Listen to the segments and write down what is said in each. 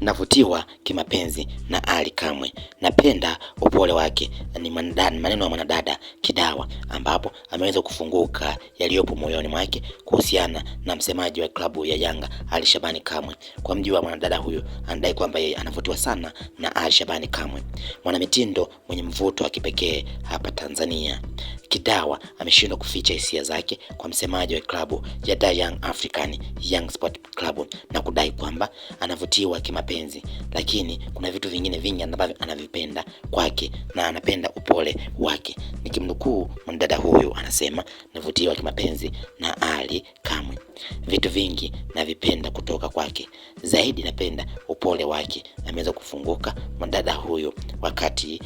navutiwa kimapenzi na Ali Kamwe. Napenda upole wake. Ni maneno ya mwanadada Kidawa, ambapo ameweza kufunguka yaliyopo moyoni mwake kuhusiana na msemaji wa klabu ya Yanga Ali Shabani Kamwe. Kwa mjibu wa mwanadada huyo, anadai kwamba yeye anavutiwa sana na Ali Shabani Kamwe, mwanamitindo mwenye mvuto wa kipekee hapa Tanzania. Kidawa ameshindwa kuficha hisia zake kwa msemaji wa klabu ya Young African Young Sport Club na kudai kwamba anavutiwa kimapenzi, lakini kuna vitu vingine vingi ambavyo anavipenda kwake na anapenda upole wake. Nikimnukuu mwanadada huyu, anasema navutiwa kimapenzi na Ali Kamwe, vitu vingi navipenda kutoka kwake, zaidi napenda upole wake. Ameweza kufunguka mwanadada huyo wakati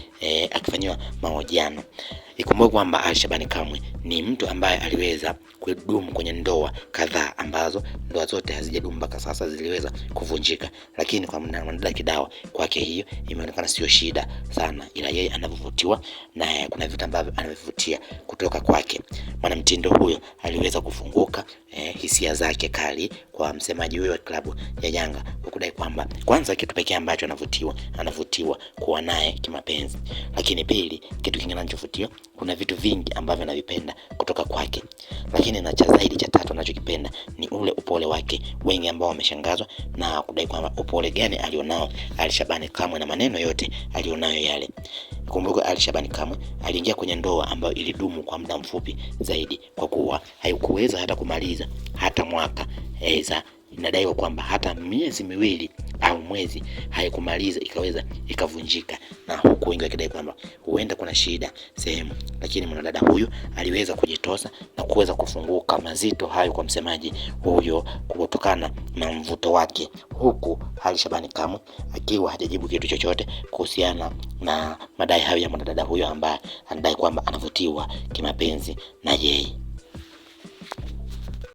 akifanywa mahojiano. Ikumbuke kwamba Ali Shabani Kamwe ni mtu ambaye aliweza kudumu kwenye ndoa kadhaa, ambazo ndoa zote hazijadumu mpaka sasa, ziliweza kuvunjika. Lakini kwa mwanadada Kidawa, kwake hiyo imeonekana sio shida sana, ila yeye anavutiwa na kuna vitu ambavyo anavivutia kutoka kwake. Mwanamtindo huyo aliweza kufunguka hisia zake kali kwa msemaji huyo wa klabu ya Yanga, kudai kwamba kwanza, kitu pekee ambacho anavutiwa kuwa naye kimapenzi, lakini pili, kitu kingine anachovutiwa, kuna vitu vingi ambavyo anavipenda kutoka kwake, lakini na cha zaidi, cha tatu anachokipenda ni ule upole wake. Wengi ambao wameshangazwa na kudai kwamba upole gani alionao Ali Shabani Kamwe na maneno yote alionayo yale. Kumbuka Ali Shabani Kamwe aliingia kwenye ndoa ambayo ilidumu kwa muda mfupi zaidi, kwa kuwa haikuweza hata kumaliza hata mwaka. Inadaiwa kwamba hata miezi miwili au mwezi haikumaliza ikaweza ikavunjika, na huku wengi wakidai kwamba huenda kuna shida sehemu, lakini mwanadada huyu aliweza kujitosa na kuweza kufunguka mazito hayo kwa msemaji huyo kutokana na mvuto wake, huku Ali Shabani Kamwe akiwa hajajibu kitu chochote kuhusiana na madai hayo ya mwanadada huyo ambaye anadai kwamba anavutiwa kimapenzi na yeye.